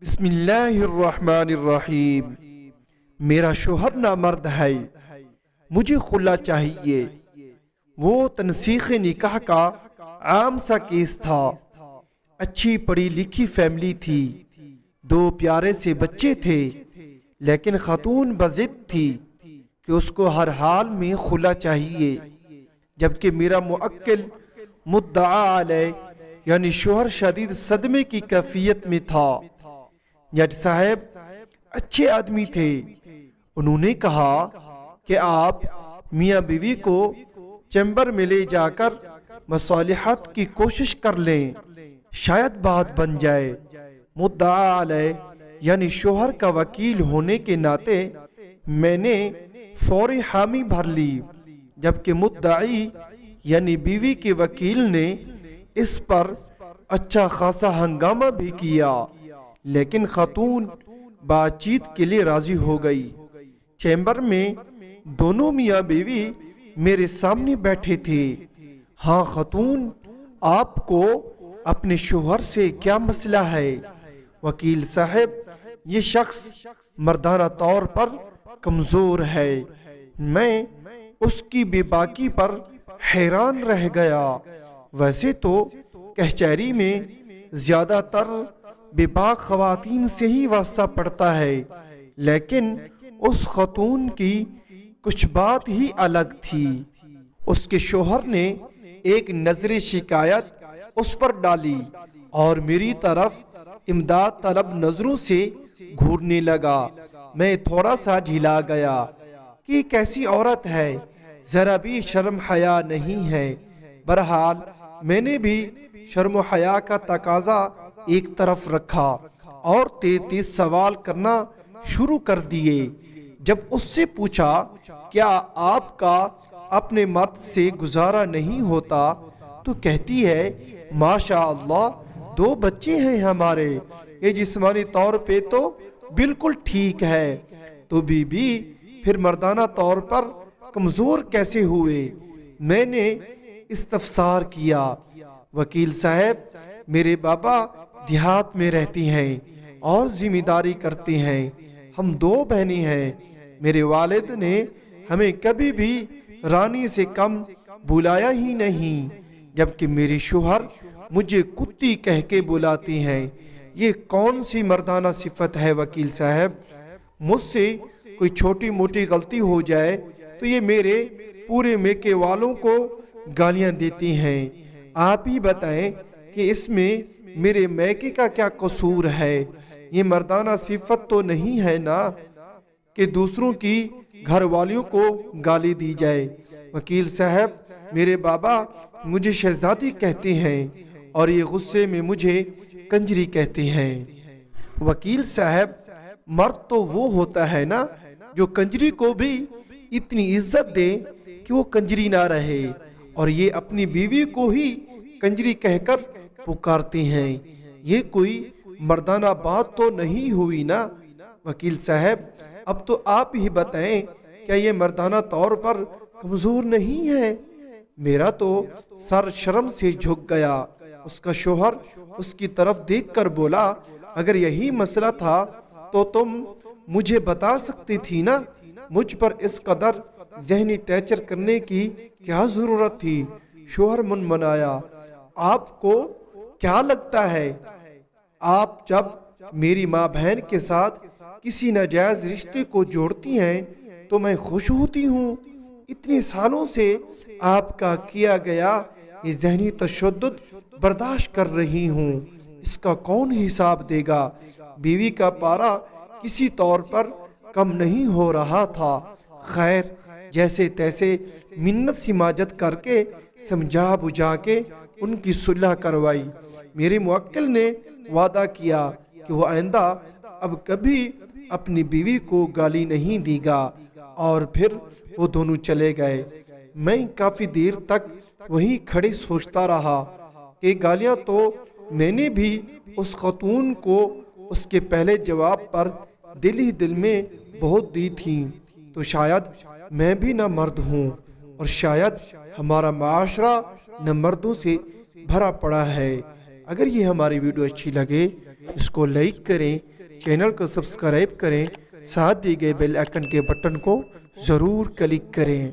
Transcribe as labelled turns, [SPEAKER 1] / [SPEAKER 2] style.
[SPEAKER 1] بسم اللہ الرحمن الرحیم۔ میرا شوہر نامرد ہے، مجھے خلا چاہیے۔ وہ تنسیخ نکاح کا عام سا کیس تھا۔ اچھی پڑھی لکھی فیملی تھی، 2 پیارے سے بچے تھے، لیکن خاتون بضد تھی کہ اس کو ہر حال میں خلا چاہیے، جبکہ میرا موکل مدعا علیہ یعنی شوہر شدید صدمے کی کیفیت میں تھا۔ جج صاحب اچھے آدمی تھے، انہوں نے کہا کہ آپ میاں بیوی کو چیمبر میں لے جا کر مصالحت کی کوشش کر لیں، شاید بات بن جائے۔ مدعا علیہ یعنی شوہر کا وکیل ہونے کے ناطے میں نے فوری حامی بھر لی، جبکہ مدعی یعنی بیوی کے وکیل نے اس پر اچھا خاصا ہنگامہ بھی کیا، لیکن خاتون بات چیت کے لیے راضی ہو گئی۔ چیمبر میں دونوں میاں بیوی میرے سامنے بیٹھے تھے۔ ہاں خاتون، آپ کو اپنے شوہر سے کیا مسئلہ ہے؟ وکیل صاحب، یہ شخص مردانہ طور پر کمزور ہے، میں اس کی بے باکی پر حیران رہ گیا۔ ویسے تو کچہری میں زیادہ تر بے باک خواتین سے ہی واسطہ پڑتا ہے، لیکن اس خاتون کی کچھ بات ہی الگ تھی۔ اس کے شوہر نے ایک نظر شکایت اس پر ڈالی اور میری طرف امداد طلب نظروں سے گھورنے لگا۔ میں تھوڑا سا جھلا گیا کہ کیسی عورت ہے، ذرا بھی شرم حیا نہیں ہے۔ بہرحال میں نے بھی شرم و حیا کا تقاضا ایک طرف رکھا اور تیز سوال کرنا شروع کر دیے۔ جب اس سے پوچھا کیا آپ کا اپنے مرد سے گزارا نہیں ہوتا، تو کہتی ہے ماشاء اللہ 2 بچے ہیں ہمارے، یہ جسمانی طور پہ تو بالکل ٹھیک ہے، تو بی بی پھر مردانہ طور پر کمزور کیسے ہوئے؟ میں نے استفسار کیا۔ وکیل صاحب، میرے بابا دیہات میں رہتی ہیں اور ذمہ داری کرتے ہیں، ہم 2 بہنیں ہیں۔ میرے والد نے ہمیں کبھی بھی رانی سے کم بلایا ہی نہیں، جبکہ میری شوہر مجھے کتی کہہ کے بلاتی ہیں۔ یہ کون سی مردانہ صفت ہے وکیل صاحب؟ مجھ سے کوئی چھوٹی موٹی غلطی ہو جائے تو یہ میرے پورے میکے والوں کو گالیاں دیتی ہیں۔ آپ ہی بتائیں کہ اس میں میرے میکے کا کیا قصور ہے؟ یہ مردانہ صفت تو نہیں ہے نا کہ دوسروں کی گھر والیوں کو گالی دی جائے۔ وکیل صاحب، میرے بابا مجھے شہزادی کہتے ہیں اور یہ غصے میں مجھے کنجری کہتے ہیں۔ وکیل صاحب، مرد تو وہ ہوتا ہے نا جو کنجری کو بھی اتنی عزت دے کہ وہ کنجری نہ رہے، اور یہ اپنی بیوی کو ہی کنجری کہہ کر پکارتے ہیں۔ یہ کوئی مردانہ بات تو نہیں ہوئی نا؟ وکیل صاحب، اب تو آپ ہی بتائیں، کیا یہ مردانہ طور پر کمزور نہیں ہے؟ میرا تو سر شرم سے جھک گیا۔ اس کا شوہر اس کی طرف دیکھ کر بولا، اگر یہی مسئلہ تھا تو تم مجھے بتا سکتی تھی نا، مجھ پر اس قدر ذہنی ٹارچر کرنے کی کیا ضرورت تھی؟ شوہر منمنایا، آپ کو کیا لگتا ہے آپ جب میری ماں بہن کے ساتھ کسی ناجائز رشتے کو جوڑتی ہیں تو میں خوش ہوتی ہوں؟ اتنے سالوں سے آپ کا کیا گیا یہ ذہنی تشدد برداشت کر رہی ہوں، اس کا کون حساب دے گا؟ بیوی کا پارا کسی طور پر کم نہیں ہو رہا تھا۔ خیر، جیسے تیسے منت سماجت کر کے سمجھا بجھا کے ان کی صلح کروائی۔ میرے موکل نے وعدہ کیا کہ وہ آئندہ اب کبھی اپنی بیوی کو گالی نہیں دے گا، اور پھر وہ دونوں چلے گئے۔ میں کافی دیر تک وہیں کھڑے سوچتا رہا کہ گالیاں تو میں نے بھی اس خاتون کو اس کے پہلے جواب پر دل ہی دل میں بہت دی تھیں، تو شاید میں بھی نہ مرد ہوں، اور شاید ہمارا معاشرہ نہ مردوں سے بھرا پڑا ہے۔ اگر یہ ہماری ویڈیو اچھی لگے اس کو لائک کریں، چینل کو سبسکرائب کریں، ساتھ دی گئے بیل آئیکن کے بٹن کو ضرور کلک کریں۔